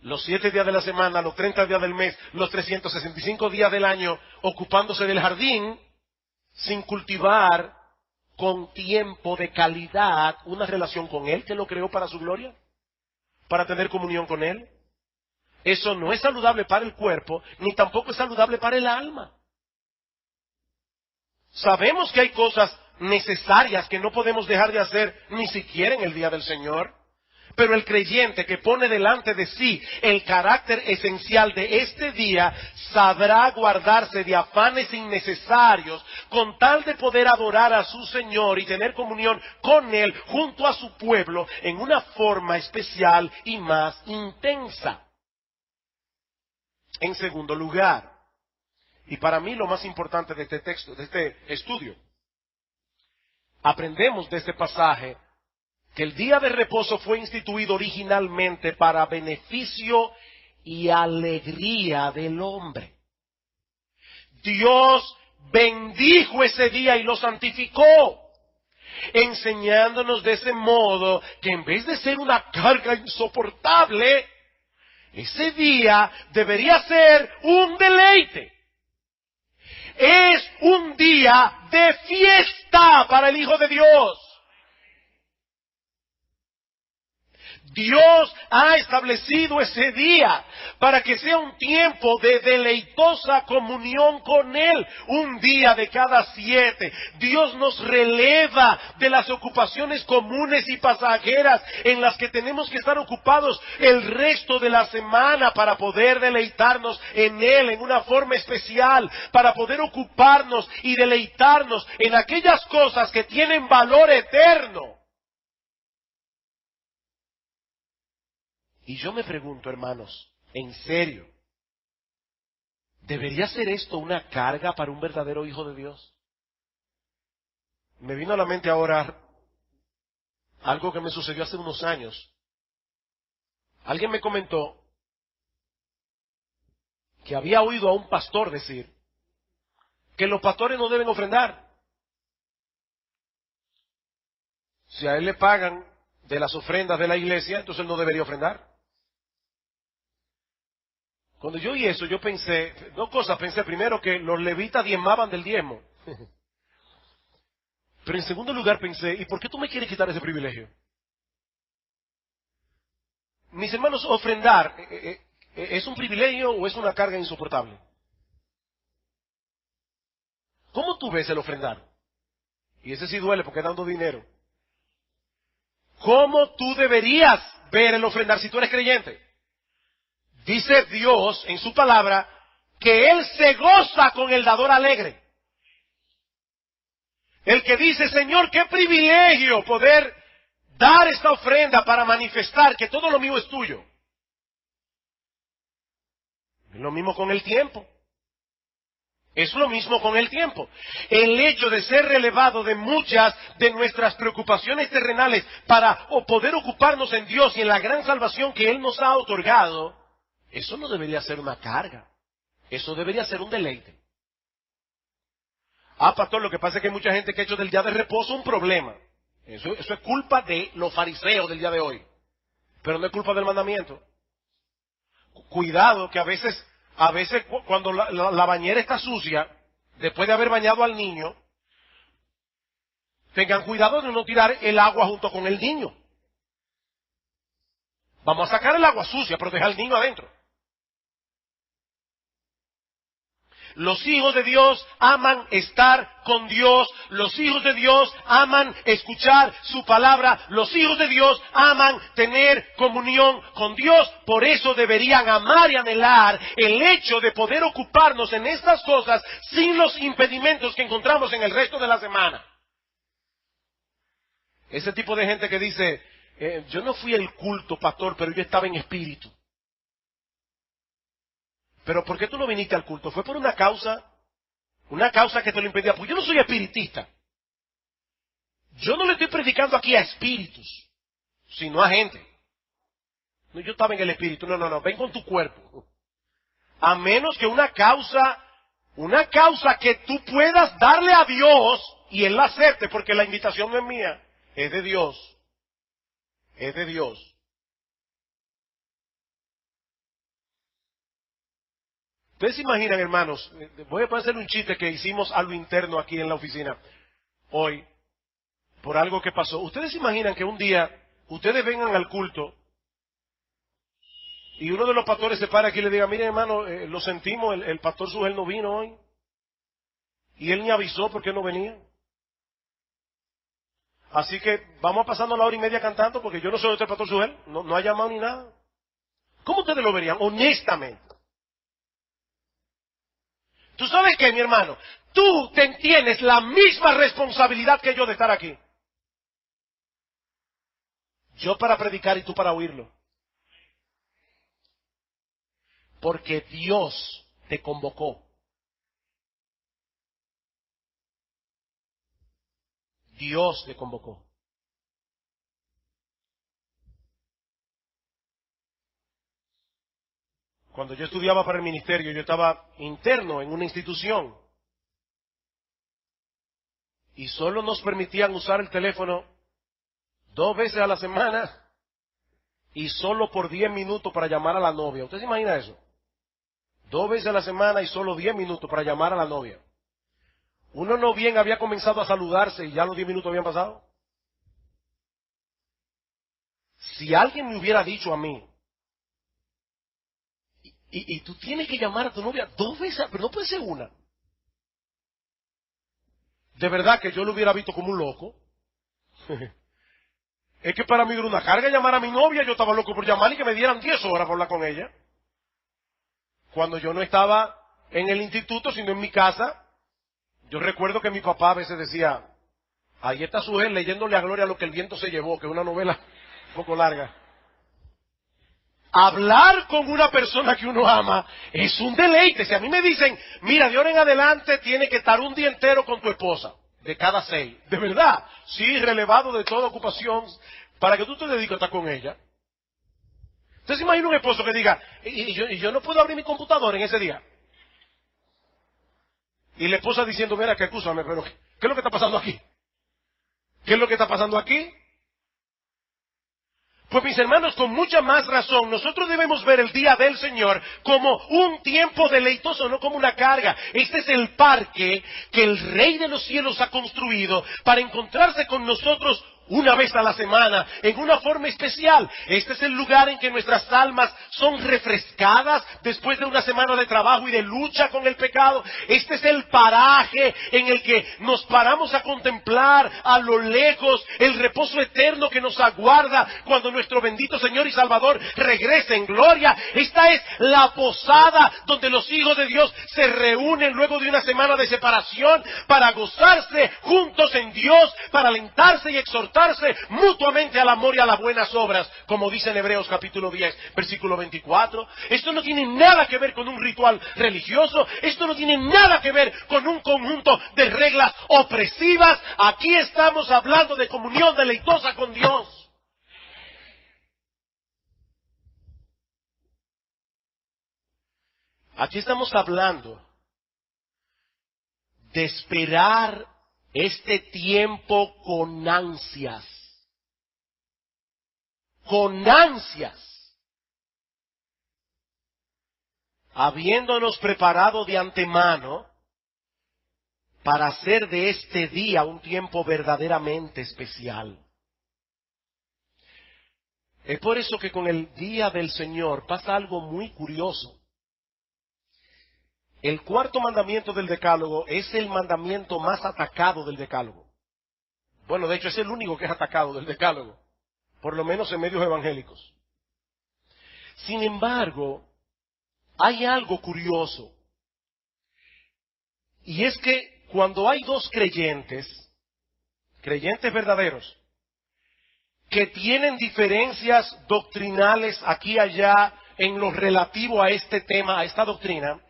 los 7 días de la semana, los 30 días del mes, los 365 días del año, ocupándose del jardín, sin cultivar con tiempo de calidad una relación con Él, que lo creó para su gloria, para tener comunión con Él. Eso no es saludable para el cuerpo, ni tampoco es saludable para el alma. Sabemos que hay cosas necesarias que no podemos dejar de hacer ni siquiera en el día del Señor. Pero el creyente que pone delante de sí el carácter esencial de este día sabrá guardarse de afanes innecesarios con tal de poder adorar a su Señor y tener comunión con Él junto a su pueblo en una forma especial y más intensa. En segundo lugar, y para mí lo más importante de este texto, de este estudio, aprendemos de este pasaje que el día de reposo fue instituido originalmente para beneficio y alegría del hombre. Dios bendijo ese día y lo santificó, enseñándonos de ese modo que en vez de ser una carga insoportable, ese día debería ser un deleite. Es un día de fiesta para el Hijo de Dios. Dios ha establecido ese día para que sea un tiempo de deleitosa comunión con Él. Un día de cada 7. Dios nos releva de las ocupaciones comunes y pasajeras en las que tenemos que estar ocupados el resto de la semana para poder deleitarnos en Él en una forma especial, para poder ocuparnos y deleitarnos en aquellas cosas que tienen valor eterno. Y yo me pregunto, hermanos, en serio, ¿debería ser esto una carga para un verdadero hijo de Dios? Me vino a la mente ahora algo que me sucedió hace unos años. Alguien me comentó que había oído a un pastor decir que los pastores no deben ofrendar. Si a él le pagan de las ofrendas de la iglesia, entonces él no debería ofrendar. Cuando yo oí eso, yo pensé, dos cosas. Pensé primero que los levitas diezmaban del diezmo. Pero en segundo lugar pensé, ¿y por qué tú me quieres quitar ese privilegio? Mis hermanos, ofrendar, ¿es un privilegio o es una carga insoportable? ¿Cómo tú ves el ofrendar? Y ese sí duele porque es dando dinero. ¿Cómo tú deberías ver el ofrendar si tú eres creyente? Dice Dios en su palabra que Él se goza con el dador alegre. El que dice, Señor, qué privilegio poder dar esta ofrenda para manifestar que todo lo mío es tuyo. Es lo mismo con el tiempo. Es lo mismo con el tiempo. El hecho de ser relevado de muchas de nuestras preocupaciones terrenales para poder ocuparnos en Dios y en la gran salvación que Él nos ha otorgado, eso no debería ser una carga. Eso debería ser un deleite. Ah, pastor, lo que pasa es que hay mucha gente que ha hecho del día de reposo un problema. Eso es culpa de los fariseos del día de hoy. Pero no es culpa del mandamiento. Cuidado que a veces cuando la bañera está sucia, después de haber bañado al niño, tengan cuidado de no tirar el agua junto con el niño. Vamos a sacar el agua sucia, pero dejar al niño adentro. Los hijos de Dios aman estar con Dios. Los hijos de Dios aman escuchar su palabra. Los hijos de Dios aman tener comunión con Dios. Por eso deberían amar y anhelar el hecho de poder ocuparnos en estas cosas sin los impedimentos que encontramos en el resto de la semana. Ese tipo de gente que dice, yo no fui al culto, pastor, pero yo estaba en espíritu. Pero ¿por qué tú no viniste al culto? ¿Fue por una causa que te lo impedía? Pues yo no soy espiritista. Yo no le estoy predicando aquí a espíritus, sino a gente. No, yo estaba en el espíritu. No, ven con tu cuerpo. A menos que una causa que tú puedas darle a Dios y Él la acepte, porque la invitación no es mía, es de Dios. Es de Dios. Ustedes se imaginan, hermanos, voy a hacer un chiste que hicimos a lo interno aquí en la oficina hoy, por algo que pasó. Ustedes se imaginan que un día ustedes vengan al culto y uno de los pastores se para aquí y le diga, mire hermano, lo sentimos, el pastor Sugel no vino hoy. Y él ni avisó por qué no venía. Así que vamos pasando la hora y media cantando porque yo no soy el pastor Sugel, no ha llamado ni nada. ¿Cómo ustedes lo verían? Honestamente. ¿Tú sabes qué, mi hermano? Tú tienes la misma responsabilidad que yo de estar aquí. Yo para predicar y tú para oírlo. Porque Dios te convocó. Dios te convocó. Cuando yo estudiaba para el ministerio, yo estaba interno en una institución. Y solo nos permitían usar el teléfono 2 veces a la semana y solo por 10 minutos para llamar a la novia. ¿Usted se imagina eso? 2 veces a la semana y solo 10 minutos para llamar a la novia. Uno no bien había comenzado a saludarse y ya los 10 minutos habían pasado. Si alguien me hubiera dicho a mí, y tú tienes que llamar a tu novia 2 veces, pero no puede ser una. De verdad que yo lo hubiera visto como un loco. Es que para mí era una carga llamar a mi novia, yo estaba loco por llamar y que me dieran 10 horas para hablar con ella. Cuando yo no estaba en el instituto, sino en mi casa, yo recuerdo que mi papá a veces decía, ahí está Sugel leyéndole a Gloria lo que el viento se llevó, que es una novela un poco larga. Hablar con una persona que uno ama es un deleite. Si a mí me dicen, mira, de ahora en adelante tiene que estar un día entero con tu esposa, de cada 6. De verdad, sí, relevado de toda ocupación, para que tú te dediques a estar con ella. Entonces imagina un esposo que diga, y yo no puedo abrir mi computadora en ese día. Y la esposa diciendo, mira, que escúchame, pero ¿qué es lo que está pasando aquí? ¿Qué es lo que está pasando aquí? Pues mis hermanos, con mucha más razón, nosotros debemos ver el día del Señor como un tiempo deleitoso, no como una carga. Este es el parque que el Rey de los cielos ha construido para encontrarse con nosotros una vez a la semana, en una forma especial. Este es el lugar en que nuestras almas son refrescadas después de una semana de trabajo y de lucha con el pecado. Este es el paraje en el que nos paramos a contemplar a lo lejos el reposo eterno que nos aguarda cuando nuestro bendito Señor y Salvador regrese en gloria. Esta es la posada donde los hijos de Dios se reúnen luego de una semana de separación para gozarse juntos en Dios, para alentarse y exhortarse mutuamente al amor y a las buenas obras, como dice en Hebreos capítulo 10, versículo 24. Esto no tiene nada que ver con un ritual religioso, esto no tiene nada que ver con un conjunto de reglas opresivas. Aquí estamos hablando de comunión deleitosa con Dios. Aquí estamos hablando de esperar este tiempo con ansias. Con ansias. Habiéndonos preparado de antemano para hacer de este día un tiempo verdaderamente especial. Es por eso que con el día del Señor pasa algo muy curioso. El 4º mandamiento del Decálogo es el mandamiento más atacado del Decálogo. Bueno, de hecho es el único que es atacado del Decálogo, por lo menos en medios evangélicos. Sin embargo, hay algo curioso. Y es que cuando hay 2 creyentes verdaderos, que tienen diferencias doctrinales aquí y allá en lo relativo a este tema, a esta doctrina,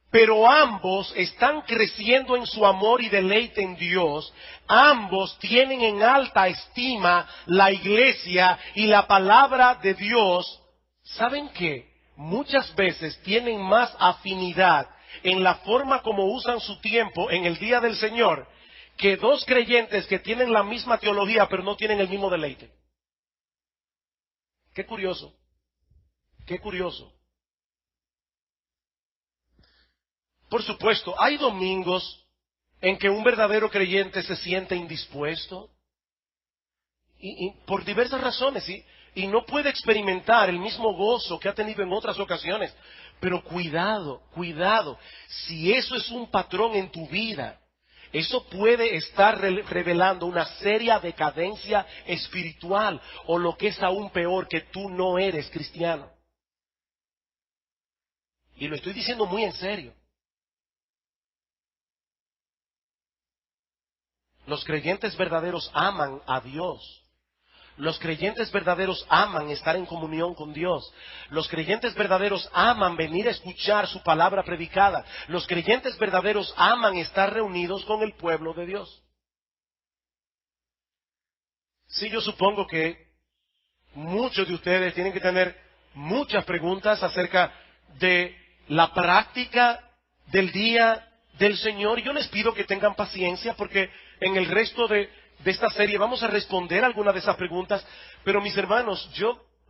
pero ambos están creciendo en su amor y deleite en Dios. Ambos tienen en alta estima la iglesia y la palabra de Dios. ¿Saben qué? Muchas veces tienen más afinidad en la forma como usan su tiempo en el día del Señor que 2 creyentes que tienen la misma teología pero no tienen el mismo deleite. Qué curioso. Qué curioso. Por supuesto, hay domingos en que un verdadero creyente se siente indispuesto. Y por diversas razones, ¿sí? y no puede experimentar el mismo gozo que ha tenido en otras ocasiones. Pero cuidado, cuidado, si eso es un patrón en tu vida, eso puede estar revelando una seria decadencia espiritual, o lo que es aún peor, que tú no eres cristiano. Y lo estoy diciendo muy en serio. Los creyentes verdaderos aman a Dios. Los creyentes verdaderos aman estar en comunión con Dios. Los creyentes verdaderos aman venir a escuchar su palabra predicada. Los creyentes verdaderos aman estar reunidos con el pueblo de Dios. Sí, yo supongo que muchos de ustedes tienen que tener muchas preguntas acerca de la práctica del día del Señor. Yo les pido que tengan paciencia, porque en el resto de esta serie vamos a responder algunas de esas preguntas. Pero mis hermanos,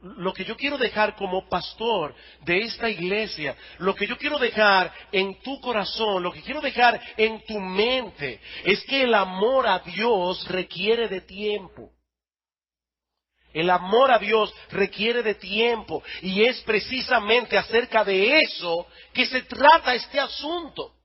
lo que yo quiero dejar como pastor de esta iglesia, lo que yo quiero dejar en tu corazón, lo que quiero dejar en tu mente, es que el amor a Dios requiere de tiempo. El amor a Dios requiere de tiempo, y es precisamente acerca de eso que se trata este asunto.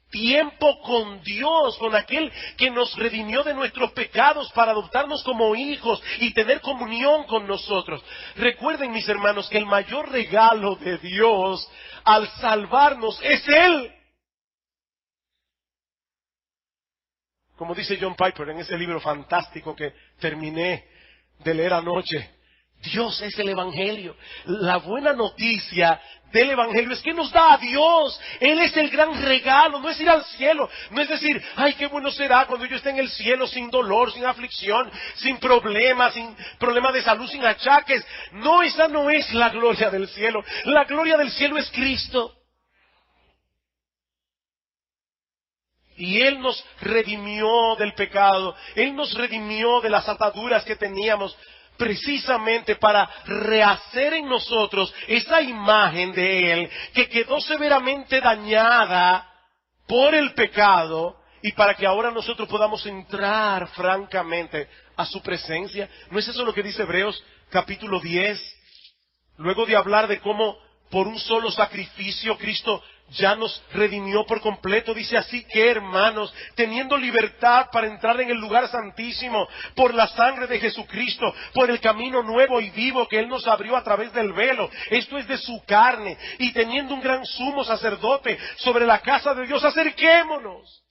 Tiempo con Dios, con aquel que nos redimió de nuestros pecados para adoptarnos como hijos y tener comunión con nosotros. Recuerden, mis hermanos, que el mayor regalo de Dios al salvarnos es Él. Como dice John Piper en ese libro fantástico que terminé de leer anoche, Dios es el Evangelio. La buena noticia del Evangelio es que nos da a Dios. Él es el gran regalo. No es ir al cielo, no es decir, ay, qué bueno será cuando yo esté en el cielo sin dolor, sin aflicción, sin problemas de salud, sin achaques. No, esa no es la gloria del cielo. La gloria del cielo es Cristo. Y Él nos redimió del pecado. Él nos redimió de las ataduras que teníamos, precisamente para rehacer en nosotros esa imagen de Él que quedó severamente dañada por el pecado, y para que ahora nosotros podamos entrar francamente a su presencia. ¿No es eso lo que dice Hebreos capítulo 10? Luego de hablar de cómo por un solo sacrificio Cristo ya nos redimió por completo, dice: así que, hermanos, teniendo libertad para entrar en el lugar santísimo por la sangre de Jesucristo, por el camino nuevo y vivo que Él nos abrió a través del velo, esto es de su carne, y teniendo un gran sumo sacerdote sobre la casa de Dios, acerquémonos.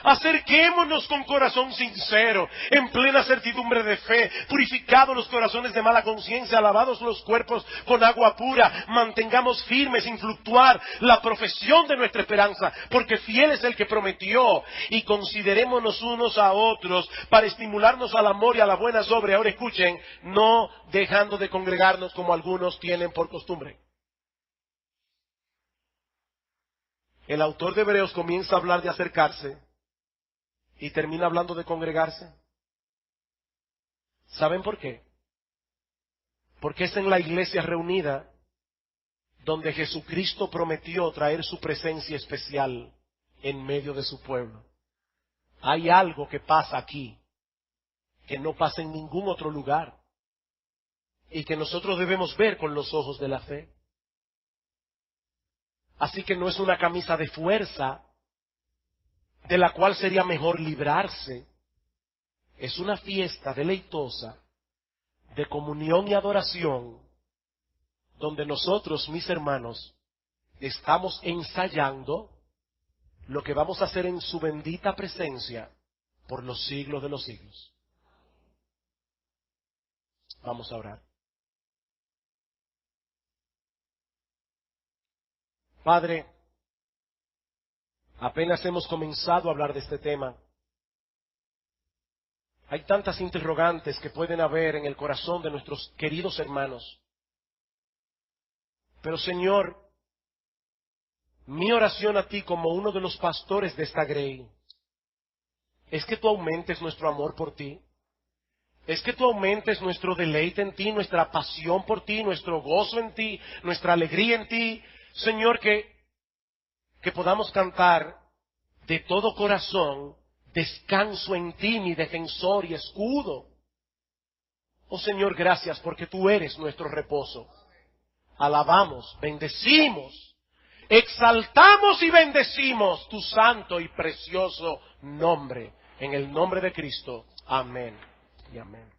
Acerquémonos con corazón sincero, en plena certidumbre de fe, purificados los corazones de mala conciencia, lavados los cuerpos con agua pura, mantengamos firme sin fluctuar la profesión de nuestra esperanza, porque fiel es el que prometió, y considerémonos unos a otros para estimularnos al amor y a la buena obra. Ahora escuchen, no dejando de congregarnos como algunos tienen por costumbre. El autor de Hebreos comienza a hablar de acercarse y termina hablando de congregarse. ¿Saben por qué? Porque es en la iglesia reunida donde Jesucristo prometió traer su presencia especial en medio de su pueblo. Hay algo que pasa aquí que no pasa en ningún otro lugar, y que nosotros debemos ver con los ojos de la fe. Así que no es una camisa de fuerza de la cual sería mejor librarse. Es una fiesta deleitosa de comunión y adoración, donde nosotros, mis hermanos, estamos ensayando lo que vamos a hacer en su bendita presencia por los siglos de los siglos. Vamos a orar. Padre, apenas hemos comenzado a hablar de este tema. Hay tantas interrogantes que pueden haber en el corazón de nuestros queridos hermanos. Pero Señor, mi oración a ti como uno de los pastores de esta grey es que tú aumentes nuestro amor por ti. Es que tú aumentes nuestro deleite en ti, nuestra pasión por ti, nuestro gozo en ti, nuestra alegría en ti. Señor, que podamos cantar de todo corazón: descanso en ti, mi defensor y escudo. Oh Señor, gracias porque tú eres nuestro reposo. Alabamos, bendecimos, exaltamos y bendecimos tu santo y precioso nombre. En el nombre de Cristo. Amén y amén.